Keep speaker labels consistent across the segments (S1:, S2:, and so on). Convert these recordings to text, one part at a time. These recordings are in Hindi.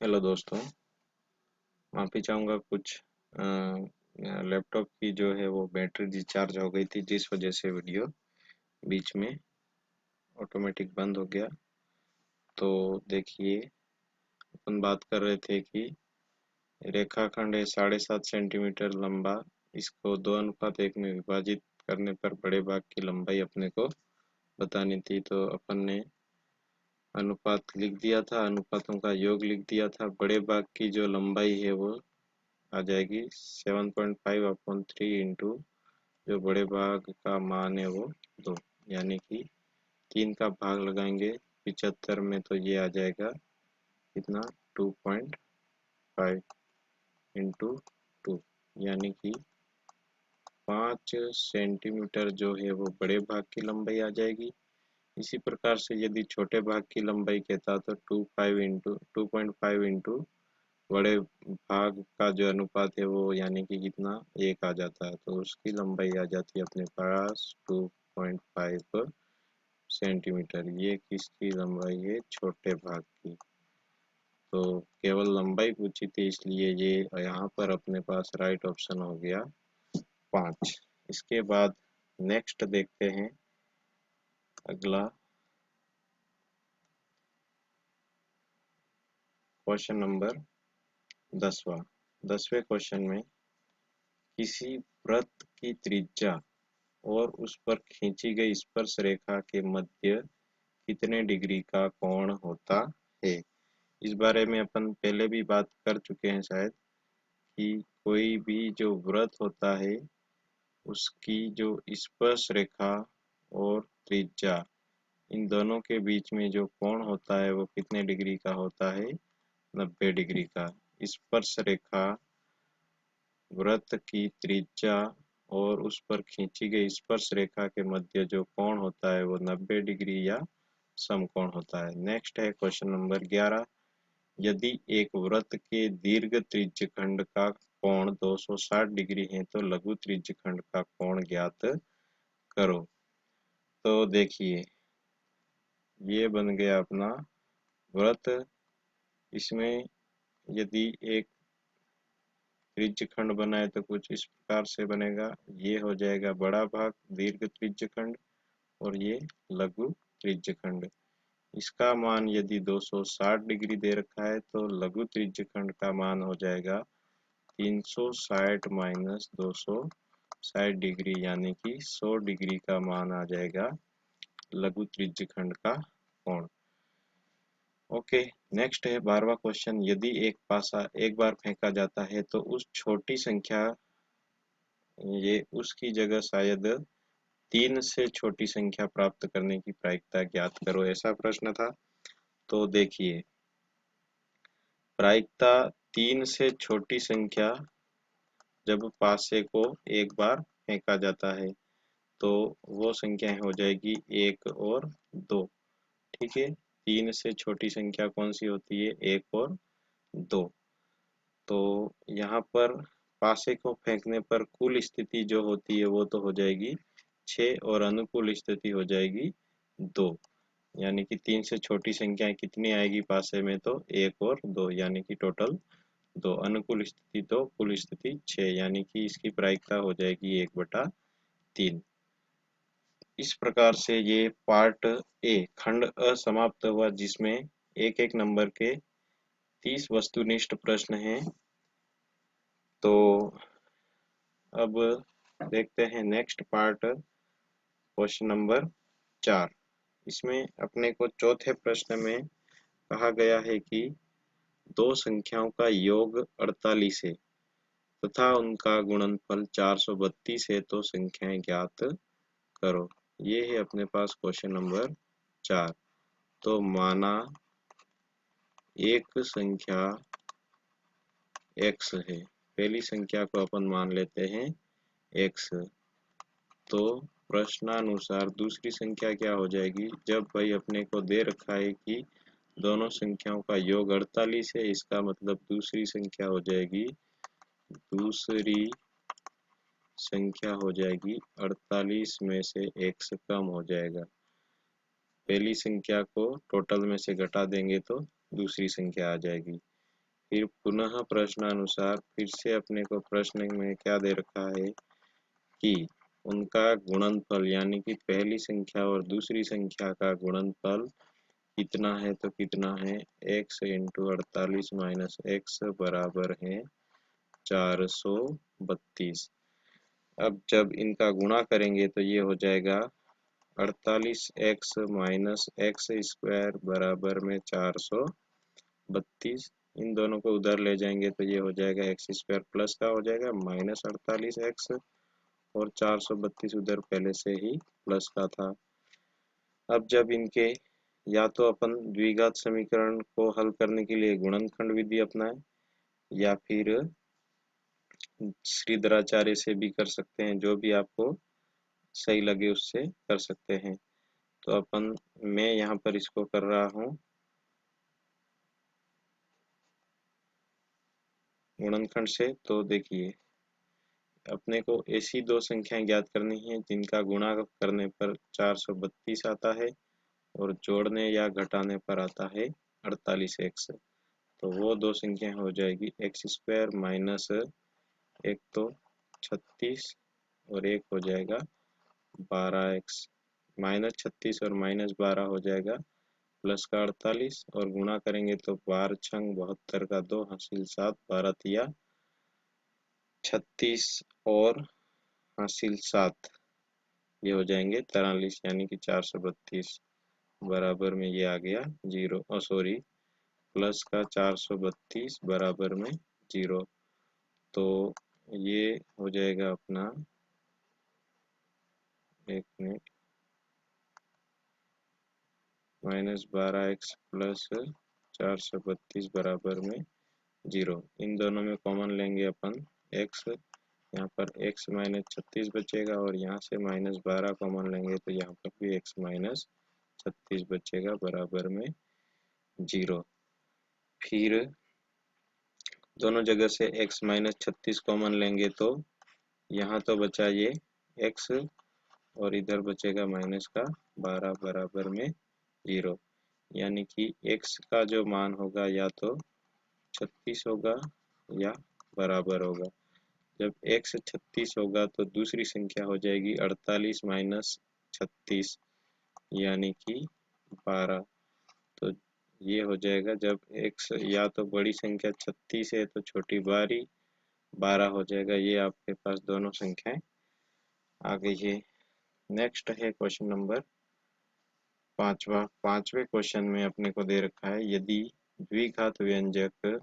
S1: हेलो दोस्तों। माफ़ी चाहूँगा कुछ लैपटॉप की जो है वो बैटरी डिस्चार्ज हो गई थी, जिस वजह से वीडियो बीच में ऑटोमेटिक बंद हो गया। तो देखिए, अपन बात कर रहे थे कि रेखाखंड है 7.5 सेंटीमीटर लंबा। इसको 2:1 में विभाजित करने पर बड़े भाग की लंबाई अपने को बतानी थी। तो अपन ने अनुपात लिख दिया था, अनुपातों का योग लिख दिया था। बड़े भाग की जो लंबाई है वो आ जाएगी 7.5/3 इंटू जो बड़े भाग का मान है वो 2, यानी कि 3 का भाग लगाएंगे 75 में तो ये आ जाएगा कितना 2.5 इंटू 2, यानी कि 5 सेंटीमीटर जो है वो बड़े भाग की लंबाई आ जाएगी। इसी प्रकार से यदि छोटे भाग की लंबाई कहता तो 2.5 इंटू बड़े भाग का जो अनुपात है वो यानी कि कितना 1 आ जाता है, तो उसकी लंबाई आ जाती है अपने पास 2.5 सेंटीमीटर। ये किसकी लंबाई है? छोटे भाग की। तो केवल लंबाई पूछी थी, इसलिए ये यहाँ पर अपने पास राइट ऑप्शन हो गया 5। इसके बाद नेक्स्ट देखते हैं अगला क्वेश्चन नंबर 10वां। 10वें क्वेश्चन में किसी वृत्त की त्रिज्या और उस पर खींची गई स्पर्श रेखा के मध्य कितने डिग्री का कोण होता है? इस बारे में अपन पहले भी बात कर चुके हैं शायद, कि कोई भी जो वृत्त होता है उसकी जो स्पर्श रेखा और त्रिज्या, इन दोनों के बीच में जो कोण होता है वो कितने डिग्री का होता है? 90 डिग्री का। स्पर्श रेखा, वृत्त की त्रिज्या और उस पर खींची गई स्पर्श रेखा के मध्य जो कोण होता है वो 90 डिग्री या समकोण होता है। नेक्स्ट है क्वेश्चन नंबर 11। यदि एक वृत्त के दीर्घ त्रिज्यखंड का कोण 260 डिग्री है तो लघु त्रिज्यखंड का कोण ज्ञात करो। तो देखिए, ये बन गया अपना वृत्त। इसमें यदि एक त्रिज्यखंड बनाए तो कुछ इस प्रकार से बनेगा। ये हो जाएगा बड़ा भाग दीर्घ त्रिज्यखंड और ये लघु त्रिज्यखंड। इसका मान यदि 260 डिग्री दे रखा है तो लघु त्रिज्यखंड का मान हो जाएगा 360 माइनस 260 डिग्री, यानी कि 100 डिग्री का मान आ जाएगा लघु त्रिज्यखंड का कोण। ओके, नेक्स्ट है 12वां क्वेश्चन। यदि एक पासा एक बार फेंका जाता है तो उस छोटी संख्या, ये उसकी जगह शायद 3 से छोटी संख्या प्राप्त करने की प्रायिकता ज्ञात करो, ऐसा प्रश्न था। तो देखिए, प्रायिकता 3 से छोटी संख्या जब पासे को एक बार फेंका जाता है तो वो संख्याएं हो जाएगी 1 और 2। ठीक है, 3 से छोटी संख्या कौन सी होती है? 1 और 2। तो यहाँ पर पासे को फेंकने पर कुल स्थिति जो होती है वो तो हो जाएगी 6 और अनुकूल स्थिति हो जाएगी 2, यानी कि 3 से छोटी संख्याएं कितनी आएगी पासे में? तो 1 और 2, यानी कि टोटल 2। अनुकूल स्थिति तो कुल स्थिति 6, यानी कि इसकी प्रायिकता हो जाएगी 1/3। इस प्रकार से ये पार्ट ए खंड अ समाप्त हुआ, जिसमें एक एक नंबर के 30 वस्तुनिष्ठ प्रश्न हैं। तो अब देखते हैं नेक्स्ट पार्ट, क्वेश्चन नंबर 4। इसमें अपने को चौथे प्रश्न में कहा गया है कि दो संख्याओं का योग 48 है तथा उनका गुणनफल 432 है, तो संख्याएं ज्ञात करो। ये है अपने पास क्वेश्चन नंबर 4। तो माना एक संख्या x है, पहली संख्या को अपन मान लेते हैं x। तो प्रश्नानुसार दूसरी संख्या क्या हो जाएगी? जब भाई अपने को दे रखा है कि दोनों संख्याओं का योग 48 है, इसका मतलब दूसरी संख्या हो जाएगी, दूसरी संख्या हो जाएगी 48 में से x कम हो जाएगा। पहली संख्या को टोटल में से घटा देंगे तो दूसरी संख्या आ जाएगी। फिर पुनः प्रश्नानुसार फिर से अपने को प्रश्न में क्या दे रखा है कि उनका गुणनफल यानी कि पहली संख्या और दूसरी संख्या का गुणनफल कितना है, तो कितना है x इंटू 48 माइनस एक्स बराबर है 432। अब जब इनका गुणा करेंगे तो ये हो जाएगा 48x माइनस एक्स स्क्वायर बराबर में 432। इन दोनों को उधर ले जाएंगे तो ये हो जाएगा एक्स स्क्वायर प्लस का हो जाएगा माइनस 48x और 432 उधर पहले से ही प्लस का था। अब जब इनके या तो अपन द्विघात समीकरण को हल करने के लिए गुणनखंड विधि अपनाएं या फिर श्रीधराचार्य से भी कर सकते हैं, जो भी आपको सही लगे उससे कर सकते हैं। तो मैं यहाँ पर इसको कर रहा हूँ गुणनखंड से। तो देखिए अपने को ऐसी दो संख्याएं ज्ञात करनी है जिनका गुणा करने पर 432 आता है और जोड़ने या घटाने पर आता है 48x। तो वो दो संख्या हो जाएगी एक्स स्क्वायर माइनस एक तो 36 और एक हो जाएगा 12x। माइनस 36 और माइनस 12 हो जाएगा प्लस का 48 और गुणा करेंगे तो 12 छंग 72 का 2 हासिल 7 12 तिया 36 और हासिल 7 ये हो जाएंगे 43 यानी कि 432 बराबर में ये आ गया 0 सॉरी प्लस का 432 बराबर में 0। तो ये हो जाएगा अपना एक मिनट माइनस 12x प्लस 432 बराबर में 0। इन दोनों में कॉमन लेंगे अपन x, यहाँ पर x माइनस 36 बचेगा और यहाँ से माइनस 12 कॉमन लेंगे तो यहाँ पर भी x माइनस 36 बचेगा बराबर में 0। फिर दोनों जगह से x माइनस 36 कॉमन लेंगे तो यहाँ तो बचा ये x और इधर बचेगा माइनस का 12 बराबर में 0। यानी कि x का जो मान होगा या तो 36 होगा या बराबर होगा। जब x 36 होगा तो दूसरी संख्या हो जाएगी 48 माइनस 36 यानी कि 12। तो ये हो जाएगा जब x या तो बड़ी संख्या 36 है तो छोटी बारी 12 हो जाएगा। ये आपके पास दोनों संख्याएं आ गई है। नेक्स्ट है क्वेश्चन नंबर पांचवें क्वेश्चन में अपने को दे रखा है यदि द्विघात व्यंजक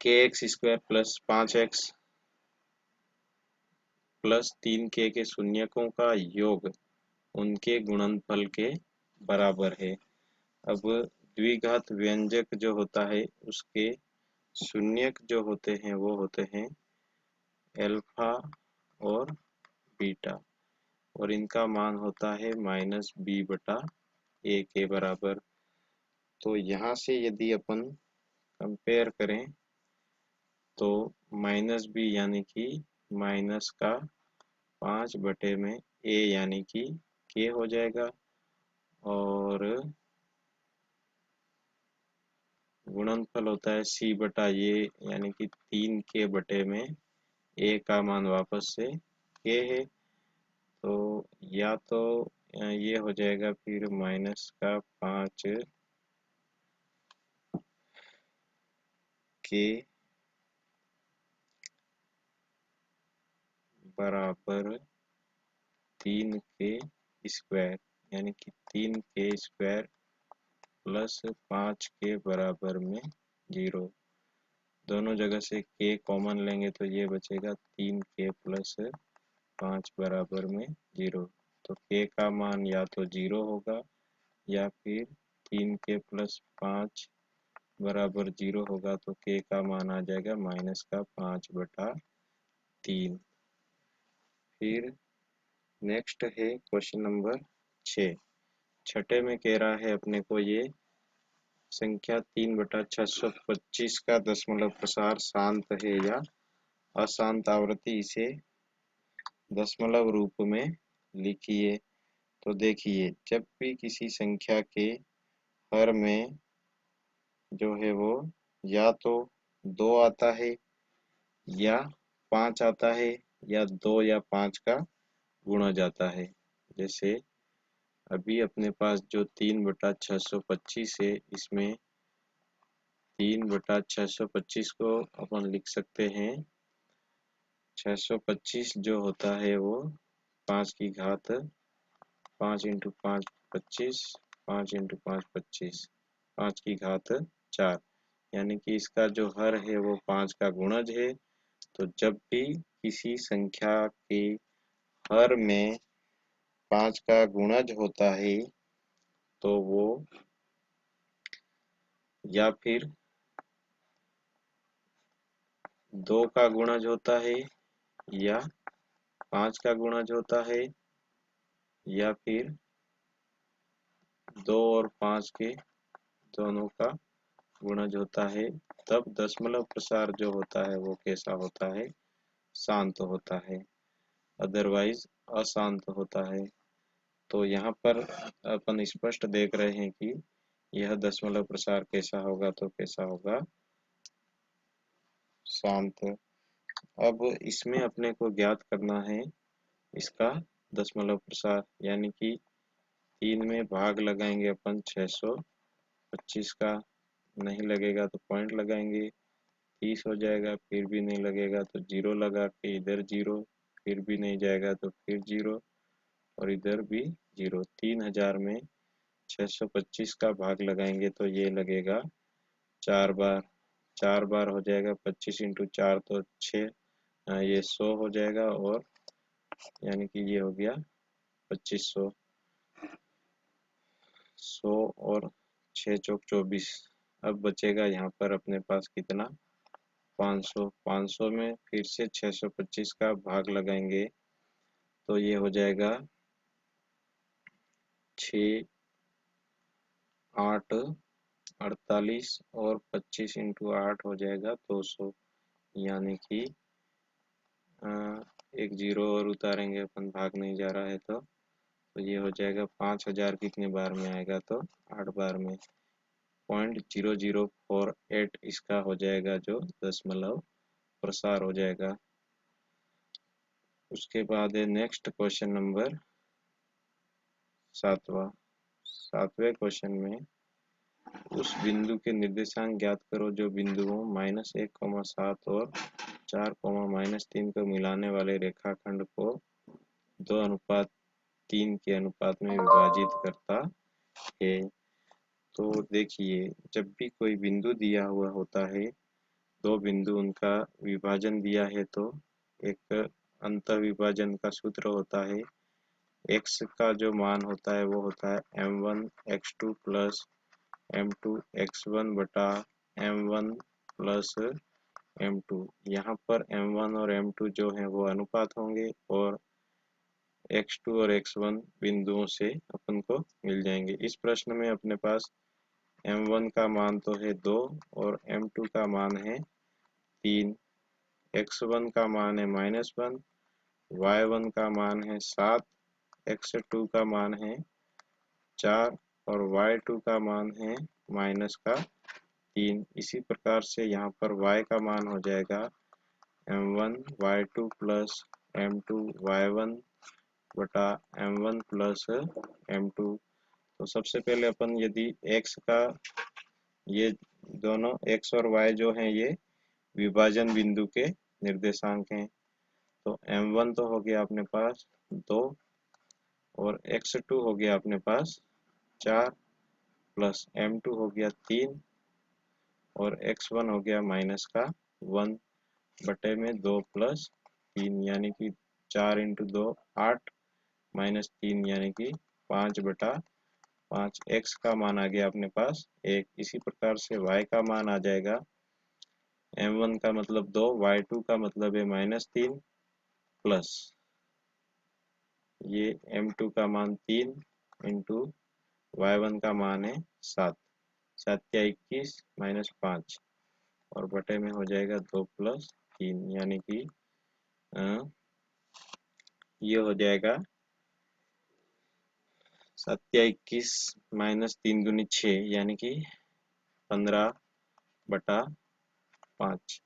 S1: kx square plus 5x plus 3k के शून्यकों का योग उनके गुणनफल के बराबर है। अब द्विघात व्यंजक जो होता है उसके शून्यक जो होते हैं वो होते हैं अल्फा और बीटा और इनका मान होता है माइनस बी बटा ए के बराबर। तो यहाँ से यदि अपन कंपेयर करें तो माइनस बी यानी कि माइनस का 5 बटे में ए यानी कि के हो जाएगा और गुणनफल होता है सी बटा ये यानी कि 3k बटे में ए का मान वापस से के है। तो या तो ये हो जाएगा फिर माइनस का 5 के बराबर 3k स्क्वायर यानी कि 3k स्क्वायर प्लस 5 के बराबर में 0। दोनों जगह से k कॉमन लेंगे तो ये बचेगा 3k प्लस 5 बराबर में 0। तो k का मान या तो 0 होगा या फिर 3k प्लस 5 बराबर 0 होगा तो k का मान आ जाएगा माइनस का 5 बटा 3। फिर नेक्स्ट है क्वेश्चन नंबर 6। छठे में कह रहा है अपने को ये संख्या 3/625 का दशमलव प्रसार शांत है या अशांत आवृत्ति, इसे दशमलव रूप में लिखिए। तो देखिए जब भी किसी संख्या के हर में जो है वो या तो 2 आता है या 5 आता है या 2 या 5 का गुणा जाता है। जैसे अभी अपने पास जो 3/625 है, इसमें 3/625 को अपन लिख सकते हैं 625 जो होता है वो 5 की घात 5 इंटू 5 25, 5 इंटू 5 25, 5 की घात 4, यानी कि इसका जो हर है वो 5 का गुणज है। तो जब भी किसी संख्या के हर में 5 का गुणज होता है तो वो या फिर 2 का गुणज होता है या 5 का गुणज होता है या फिर 2 और 5 के दोनों का गुणज होता है। तब दशमलव प्रसार जो होता है वो कैसा होता है? शांत होता है, अदरवाइज अशांत होता है। तो यहाँ पर अपन स्पष्ट देख रहे हैं कि यह दशमलव प्रसार कैसा होगा, तो कैसा होगा? शांत। अब इसमें अपने को ज्ञात करना है इसका दशमलव प्रसार, यानी कि 3 में भाग लगाएंगे अपन 625 का, नहीं लगेगा तो पॉइंट लगाएंगे, 30 हो जाएगा, फिर भी नहीं लगेगा तो 0 लगा के इधर 0, फिर भी नहीं जाएगा तो फिर 0 और इधर भी 0। 3000 में 625 का भाग लगाएंगे तो ये लगेगा 4 बार, 4 बार हो जाएगा, 25 इंटू 4 तो 6, ये 100 हो जाएगा, और यानी कि ये हो गया 2500, 100 और 6 चौक 24। अब बचेगा यहाँ पर अपने पास कितना? 500। 500 में फिर से 625 का भाग लगाएंगे तो ये हो जाएगा 6, 8, 48 और 25 इंटू 8 हो जाएगा 200, यानी कि एक 0 और उतारेंगे अपन, भाग नहीं जा रहा है तो ये हो जाएगा 5000 कितने बार में आएगा? तो 8 बार में। 0.0048 इसका हो जाएगा जो दशमलव प्रसार हो जाएगा। उसके बाद है नेक्स्ट क्वेश्चन नंबर 7वां। 7वें क्वेश्चन में उस बिंदु के निर्देशांक ज्ञात करो जो बिंदुओं -1, 7 और 4, -3 को मिलाने वाले रेखाखंड को 2:3 के अनुपात में विभाजित करता है। तो देखिए, जब भी कोई बिंदु दिया हुआ होता है, दो बिंदु उनका विभाजन दिया है, तो एक अंतःविभाजन का सूत्र होता है। x का जो मान होता है वो होता है m1 x2 plus m2 x1 बटा m1 प्लस m2। यहाँ पर m1 और m2 जो है वो अनुपात होंगे और x2 और x1 बिंदुओं से अपन को मिल जाएंगे। इस प्रश्न में अपने पास m1 का मान तो है 2 और m2 का मान है 3, x1 का मान है -1, y1 का मान है 7, x2 का मान है 4 और y2 का मान है -3। इसी प्रकार से यहाँ पर y का मान हो जाएगा m1 y2 plus m2 y1 बटा m1 प्लस m2। तो सबसे पहले अपन यदि x का, ये दोनों x और y जो हैं ये विभाजन बिंदु के निर्देशांक हैं, तो m1 तो हो गया अपने पास 2 और x2 हो गया अपने पास 4 प्लस m2 हो गया 3 और x1 हो गया -1 बटे में 2 प्लस 3, यानी कि 4 इंटू 2 8 -3 यानी कि 5/5। x का मान आ गया अपने पास 1। इसी प्रकार से y का मान आ जाएगा m1 का मतलब 2, y2 का मतलब है -3 प्लस ये m2 का मान 3 इंटू y1 का मान है 7, 7 क्या 21 -5 और बटे में हो जाएगा 2 प्लस 3, यानी कि ये हो जाएगा 7 या 21 माइनस 3 दूनी 6 यानी कि 15/5।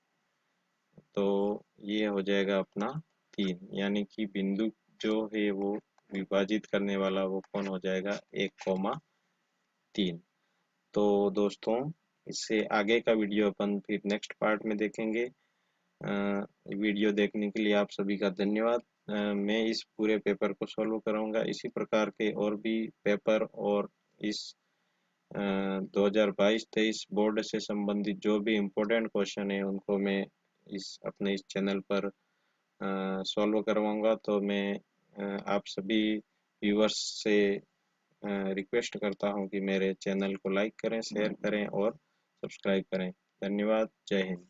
S1: तो ये हो जाएगा अपना 3, यानी कि बिंदु जो है वो विभाजित करने वाला वो कौन हो जाएगा, 1,3। तो दोस्तों इससे आगे का वीडियो अपन फिर नेक्स्ट पार्ट में देखेंगे। वीडियो देखने के लिए आप सभी का धन्यवाद। मैं इस पूरे पेपर को सॉल्व कराऊंगा। इसी प्रकार के और भी पेपर और इस 2022-23 बोर्ड से संबंधित जो भी इम्पोर्टेंट क्वेश्चन है उनको मैं अपने इस चैनल पर सॉल्व करवाऊंगा। तो मैं आप सभी व्यूअर्स से रिक्वेस्ट करता हूं कि मेरे चैनल को लाइक करें, शेयर करें और सब्सक्राइब करें। धन्यवाद। जय हिंद।